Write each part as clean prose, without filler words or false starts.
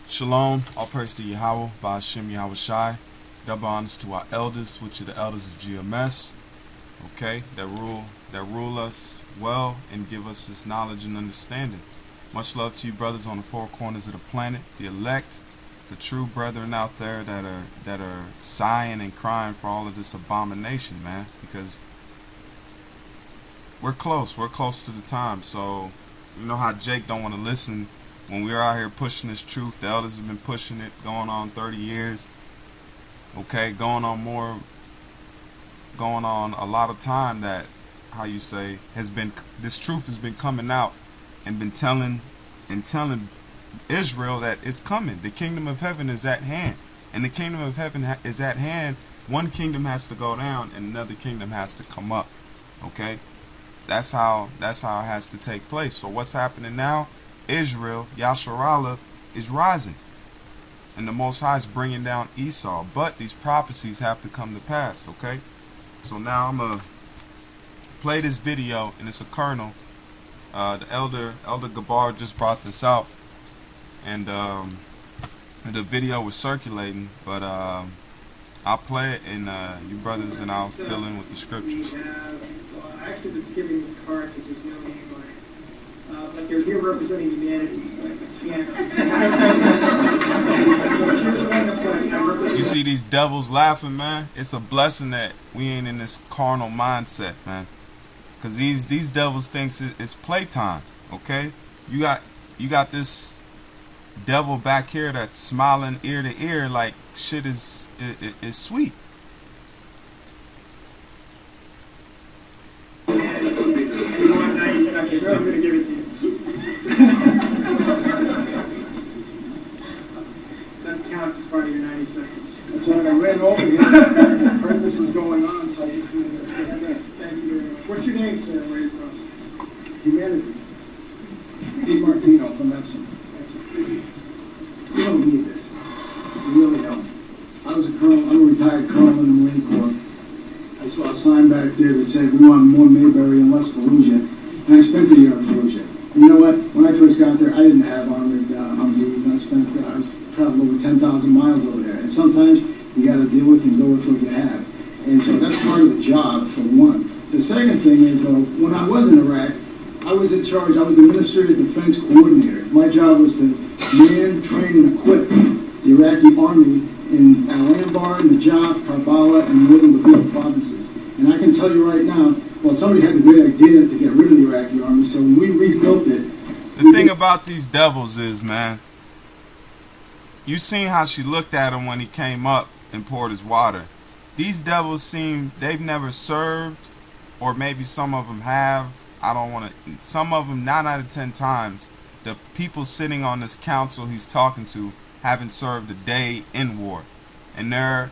Shalom, all praise to Yahweh, Ba'ashem Yahweh Shai. Double honors to our elders, which are the elders of GMS, okay, that rule us well and give us this knowledge and understanding. Much love to you brothers on the four corners of the planet, the elect, the true brethren out there that are sighing and crying for all of this abomination, man, because we're close to the time. So you know how Jake don't want to listen when we're out here pushing this truth. The elders have been pushing it going on 30 years, okay, going on a lot of time, that how you say this truth has been coming out and been telling Israel that it's coming. The kingdom of heaven is at hand, and the kingdom of heaven is at hand. One kingdom has to go down and another kingdom has to come up, okay? That's how it has to take place. So what's happening now? Israel, Yasharallah, is rising, and the Most High is bringing down Esau. But these prophecies have to come to pass, okay? So now I'm gonna play this video, and it's a kernel. The elder Gabar just brought this out, and the video was circulating. But I'll play it, and you brothers and I'll fill in with the scriptures. I actually been skipping this card because there's no name on it. Like you're here representing humanity, so I can't. You see these devils laughing, man? It's a blessing that we ain't in this carnal mindset, man. Cause these devils thinks it's playtime, okay? You got this devil back here that's smiling ear to ear like shit is sweet. I'm gonna give it to you. That counts as part of your 90 seconds. That's why I ran over here. I heard this was going on, so I just wanted to say that. Thank you very much. What's your name, sir? Where are you from? Humanities. Pete Martino from Epsom. You don't need this. You really don't. I was a colonel. I'm a retired colonel in the Marine Corps. I saw a sign back there that said, "We want more Mayberry and less Fallujah." And I spent a year in Fallujah. And you know what? When I first got there, I didn't have armored Humvees, and I traveled over 10,000 miles over there. And sometimes you got to deal with and go with what you have. And so that's part of the job, for one. The second thing is, when I was in Iraq, I was in charge. I was the Administrative Defense Coordinator. My job was to man, train, and equip the Iraqi army in Al-Anbar, Najaf, Karbala, and northern Baghuz provinces. And I can tell you right now, well, somebody had the great idea to get rid of the Iraqi army, so when we rebuilt it... The thing about these devils is, man, you seen how she looked at him when he came up and poured his water. These devils they've never served, or maybe some of them have. Some of them, 9 out of 10 times, the people sitting on this council he's talking to haven't served a day in war. And they're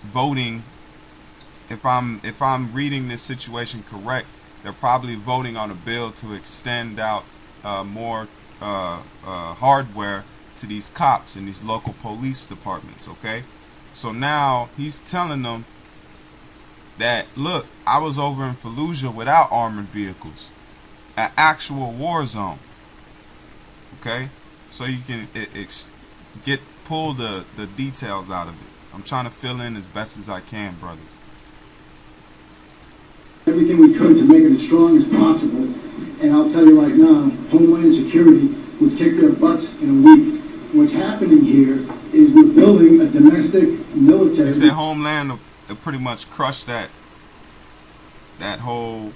voting, if I'm reading this situation correct, they're probably voting on a bill to extend out more hardware to these cops and these local police departments, okay? So now he's telling them that, look, I was over in Fallujah without armored vehicles, an actual war zone, okay? So you can pull the details out of it. I'm trying to fill in as best as I can, brothers. Everything we could to make it as strong as possible, and I'll tell you right now, Homeland Security would kick their butts in a week. What's happening here is we're building a domestic military. He said Homeland will pretty much crush that whole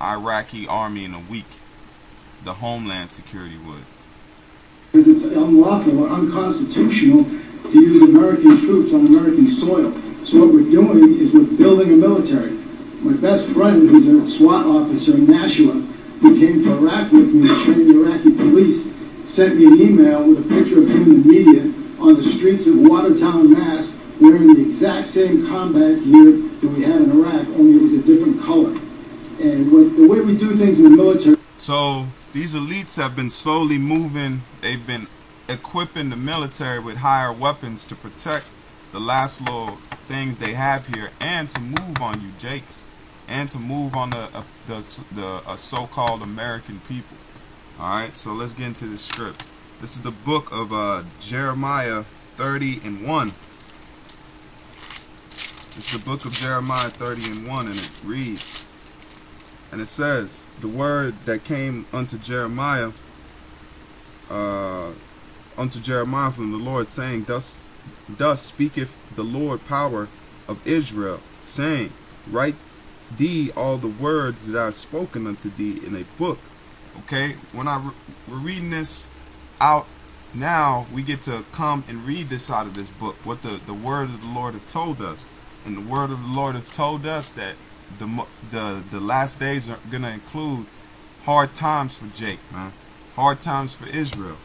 Iraqi army in a week. The Homeland Security would. Because it's unlawful or unconstitutional to use American troops on American soil. So what we're doing is we're building a military. My best friend, who's a SWAT officer in Nashua, who came to Iraq with me to train the Iraqi police, sent me an email with a picture of him in the media on the streets of Watertown, Mass, wearing the exact same combat gear that we had in Iraq, only it was a different color. And the way we do things in the military... So these elites have been slowly moving. They've been equipping the military with higher weapons to protect the last little things they have here, and to move on you, Jakes, and to move on the so-called American people. Alright, so let's get into the script. This is the book of Jeremiah 30:1. It's the book of Jeremiah 30:1, and it reads, and it says, the word that came unto Jeremiah from the Lord, saying, Thus speaketh the Lord power of Israel, saying, Write thee all the words that I have spoken unto thee in a book. Okay, when we're reading this out now, we get to come and read this out of this book, what the word of the Lord have told us. And the word of the Lord have told us that the last days are going to include hard times for Jake, man. Hard times for Israel.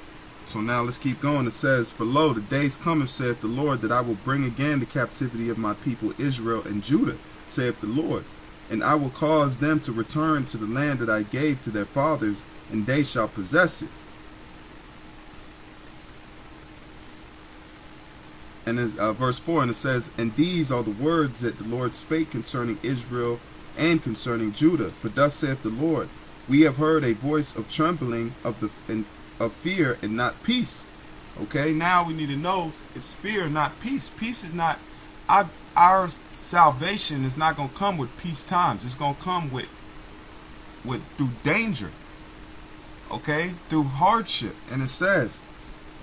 So now let's keep going. It says, For lo, the days cometh, saith the Lord, that I will bring again the captivity of my people Israel and Judah, saith the Lord. And I will cause them to return to the land that I gave to their fathers, and they shall possess it. And verse 4, and it says, And these are the words that the Lord spake concerning Israel and concerning Judah. For thus saith the Lord, We have heard a voice of trembling, of fear, and not peace. Okay, now we need to know it's fear, not peace. Peace is not, our salvation is not going to come with peace times. It's going to come with through danger. Okay, through hardship. And it says,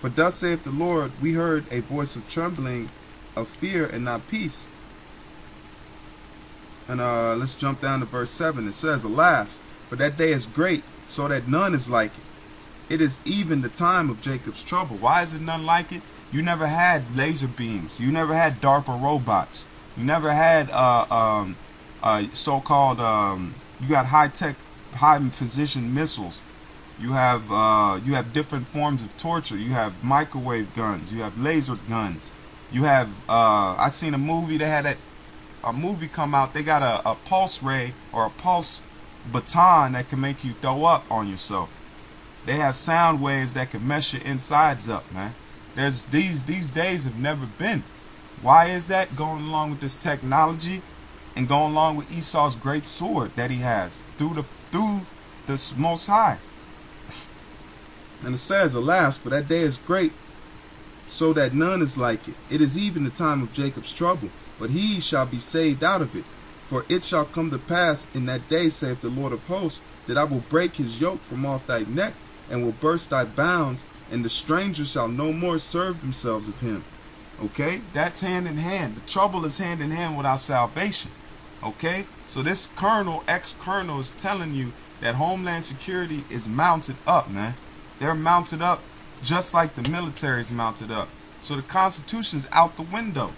For thus saith the Lord, we heard a voice of trembling, of fear, and not peace. And let's jump down to verse 7. It says, Alas, for that day is great, so that none is like it. It is even the time of Jacob's trouble. Why is it none like it? You never had laser beams. You never had DARPA robots. You never had so-called you got high-tech, high-position missiles. You have different forms of torture. You have microwave guns. You have laser guns. You have I seen a movie. They had a movie come out. They got a pulse ray or a pulse baton that can make you throw up on yourself. They have sound waves that can mess your insides up, man. There's these days have never been. Why is that? Going along with this technology and going along with Esau's great sword that he has through the Most High. And it says, Alas, for that day is great, so that none is like it. It is even the time of Jacob's trouble, but he shall be saved out of it. For it shall come to pass in that day, saith the Lord of hosts, that I will break his yoke from off thy neck, and will burst thy bounds, and the strangers shall no more serve themselves of him. Okay, that's hand in hand. The trouble is hand in hand with our salvation. Okay, so this ex-colonel is telling you that Homeland Security is mounted up, man. They're mounted up just like the military is mounted up. So the Constitution's out the window.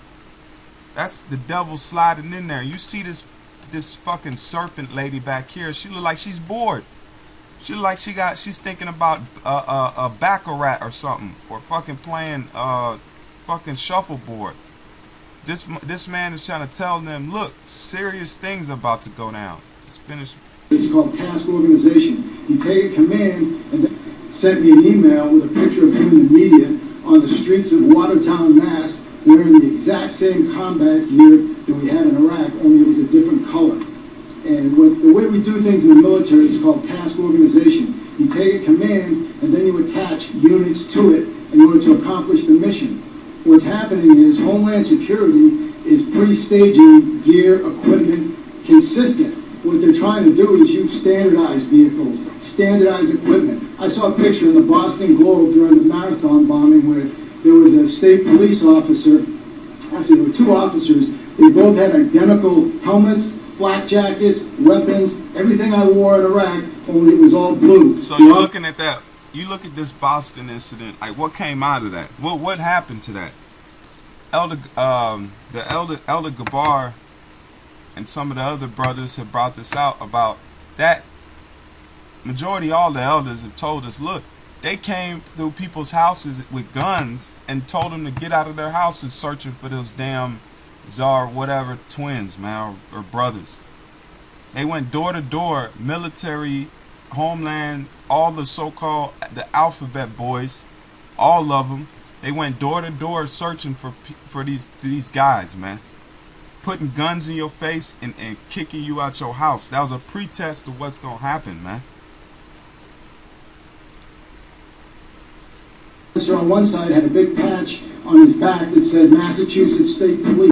That's the devil sliding in there. You see this fucking serpent lady back here. She look like she's bored. She look like she's thinking about a baccarat or something, or fucking playing fucking shuffleboard. This man is trying to tell them, look, serious things about to go down. Let's finish. It's called task organization. You take a command and then sent me an email with a picture of him in the media on the streets of Watertown, Mass, wearing the exact same combat gear that we had in Iraq, only it was a different color. And the way we do things in the military is called task organization. You take a command and then you attach units to it in order to accomplish the mission. What's happening is Homeland Security is pre-staging gear, equipment, consistent. What they're trying to do is use standardized vehicles, standardized equipment. I saw a picture in the Boston Globe during the marathon bombing where there was a state police officer, actually there were two officers, they both had identical helmets, flak jackets, weapons, everything I wore in Iraq, only it was all blue. So you're looking at that, you look at this Boston incident, like what came out of that? What happened to that? Elder Gabar and some of the other brothers have brought this out about that. Majority all the elders have told us, look, they came through people's houses with guns and told them to get out of their houses searching for those damn Tsar whatever twins, man, or brothers. They went door to door, military, Homeland, all the so-called the alphabet boys, all of them. They went door to door searching for these guys, man, putting guns in your face and kicking you out your house. That was a pretest of what's gonna happen, man. officer on one side had a big patch on his back that said Massachusetts State Police.